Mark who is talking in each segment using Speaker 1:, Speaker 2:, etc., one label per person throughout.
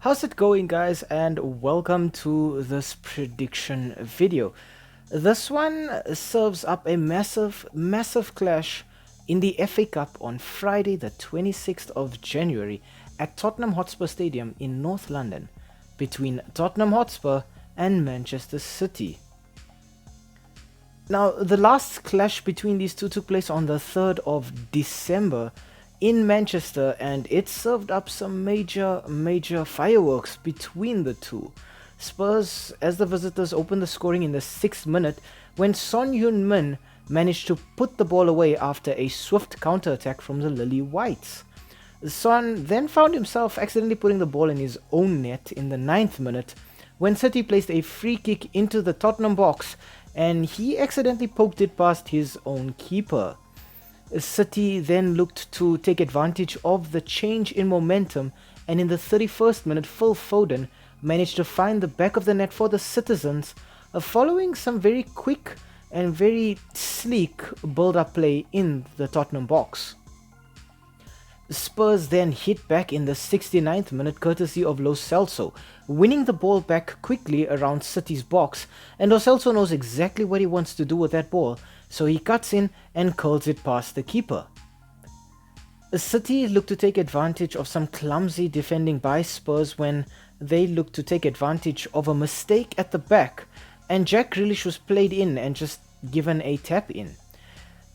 Speaker 1: How's it going, guys, and welcome to this prediction video. This one serves up a massive clash in the FA Cup on Friday the 26th of January at Tottenham Hotspur Stadium in North London between Tottenham Hotspur and Manchester City. Now, the last clash between these two took place on the 3rd of December in Manchester, and it served up some major fireworks between the two. Spurs, as the visitors, opened the scoring in the 6th minute when Son Heung-min managed to put the ball away after a swift counter-attack from the Lily Whites. Son then found himself accidentally putting the ball in his own net in the 9th minute when City placed a free kick into the Tottenham box and he accidentally poked it past his own keeper. City then looked to take advantage of the change in momentum, and in the 31st minute Phil Foden managed to find the back of the net for the citizens, following some very quick and very sleek build-up play in the Tottenham box. Spurs then hit back in the 69th minute courtesy of Lo Celso, winning the ball back quickly around City's box, and Lo Celso knows exactly what he wants to do with that ball, so he cuts in and curls it past the keeper. City looked to take advantage of some clumsy defending by Spurs when they looked to take advantage of a mistake at the back, and Jack Grealish was played in and just given a tap in.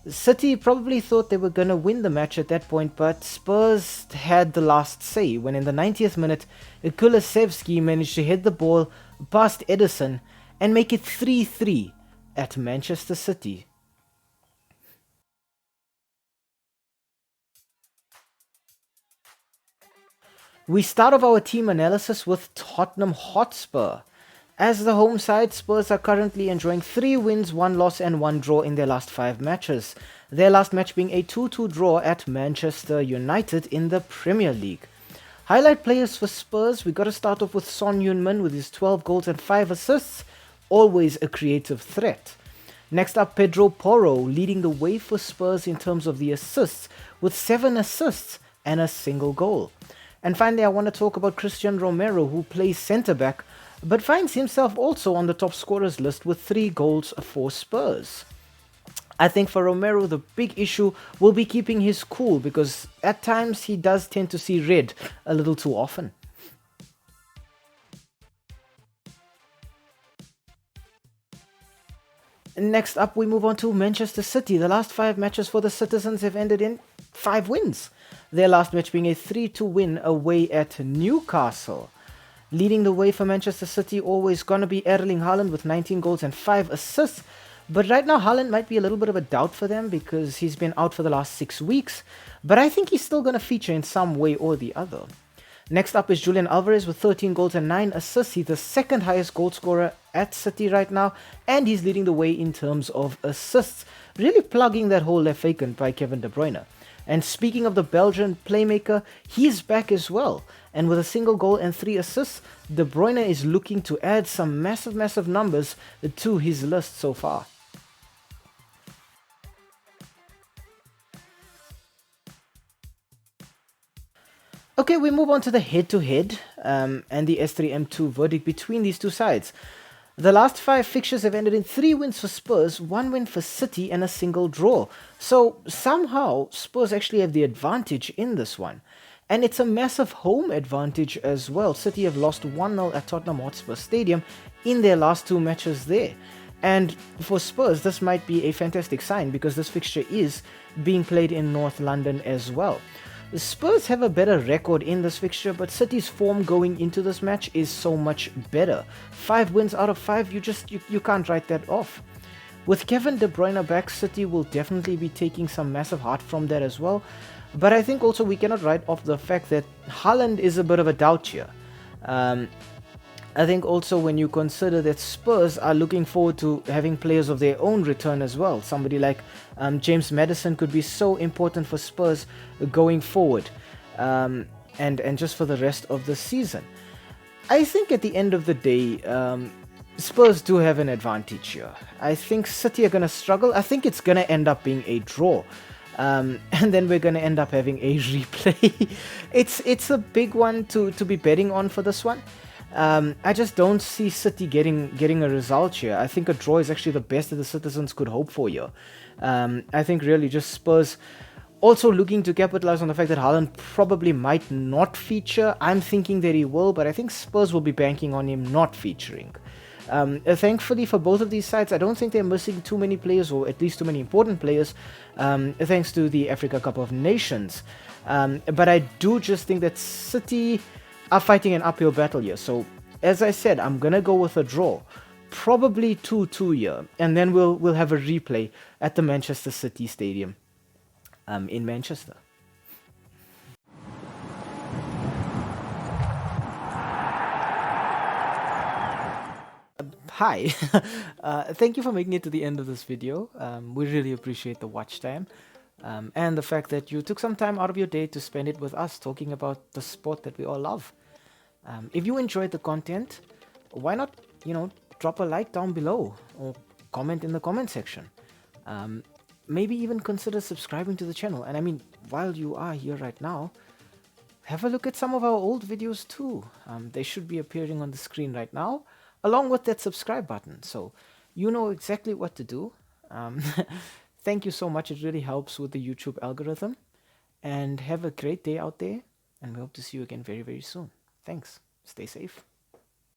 Speaker 1: City probably thought they were going to win the match at that point, but Spurs had the last say when in the 90th minute Kulusevski managed to head the ball past Ederson and make it 3-3 at Manchester City. We start off our team analysis with Tottenham Hotspur. As the home side, Spurs are currently enjoying 3 wins, 1 loss and 1 draw in their last 5 matches. Their last match being a 2-2 draw at Manchester United in the Premier League. Highlight players for Spurs, we got to start off with Son Heung-min with his 12 goals and 5 assists, always a creative threat. Next up, Pedro Porro leading the way for Spurs in terms of the assists with 7 assists and a single goal. And finally, I want to talk about Christian Romero, who plays centre-back, but finds himself also on the top scorers list with 3 goals for Spurs. I think for Romero, the big issue will be keeping his cool, because at times he does tend to see red a little too often. Next up, we move on to Manchester City. The last 5 matches for the citizens have ended in 5 wins. Their last match being a 3-2 win away at Newcastle. Leading the way for Manchester City always gonna be Erling Haaland with 19 goals and 5 assists. But right now Haaland might be a little bit of a doubt for them because he's been out for the last 6 weeks. But I think he's still gonna feature in some way or the other. Next up is Julian Alvarez with 13 goals and 9 assists. He's the second highest goal scorer at City right now, and he's leading the way in terms of assists, really plugging that hole left vacant by Kevin De Bruyne. And speaking of the Belgian playmaker, he's back as well. And with a single goal and 3 assists, De Bruyne is looking to add some massive numbers to his list so far. Okay, we move on to the head-to-head and the S3M2 verdict between these two sides. The last 5 fixtures have ended in 3 wins for Spurs, 1 win for City and a single draw. So somehow Spurs actually have the advantage in this one. And it's a massive home advantage as well. City have lost 1-0 at Tottenham Hotspur Stadium in their last 2 matches there. And for Spurs, this might be a fantastic sign because this fixture is being played in North London as well. The Spurs have a better record in this fixture, but City's form going into this match is so much better. 5 wins out of 5, you can't write that off. With Kevin De Bruyne back, City will definitely be taking some massive heart from that as well. But I think also we cannot write off the fact that Haaland is a bit of a doubt here. I think also when you consider that Spurs are looking forward to having players of their own return as well. Somebody like James Maddison could be so important for Spurs going forward and just for the rest of the season. I think at the end of the day, Spurs do have an advantage here. I think City are going to struggle. I think it's going to end up being a draw. and then we're going to end up having a replay. It's a big one to be betting on for this one. I just don't see City getting a result here. I think a draw is actually the best that the citizens could hope for here. I think really just Spurs also looking to capitalize on the fact that Haaland probably might not feature. I'm thinking that he will, but I think Spurs will be banking on him not featuring. Thankfully for both of these sides, I don't think they're missing too many players, or at least too many important players, thanks to the Africa Cup of Nations. But I do just think that City are fighting an uphill battle here. So, as I said, I'm going to go with a draw. Probably 2-2 here. And then we'll have a replay at the Manchester City Stadium in Manchester. Hi, thank you for making it to the end of this video. We really appreciate the watch time and the fact that you took some time out of your day to spend it with us talking about the sport that we all love. If you enjoyed the content, why not, drop a like down below or comment in the comment section. Maybe even consider subscribing to the channel. And I mean, while you are here right now, have a look at some of our old videos too. They should be appearing on the screen right now, along with that subscribe button. So you know exactly what to do. Thank you so much. It really helps with the YouTube algorithm. And have a great day out there. And we hope to see you again very, very soon. Thanks. Stay safe.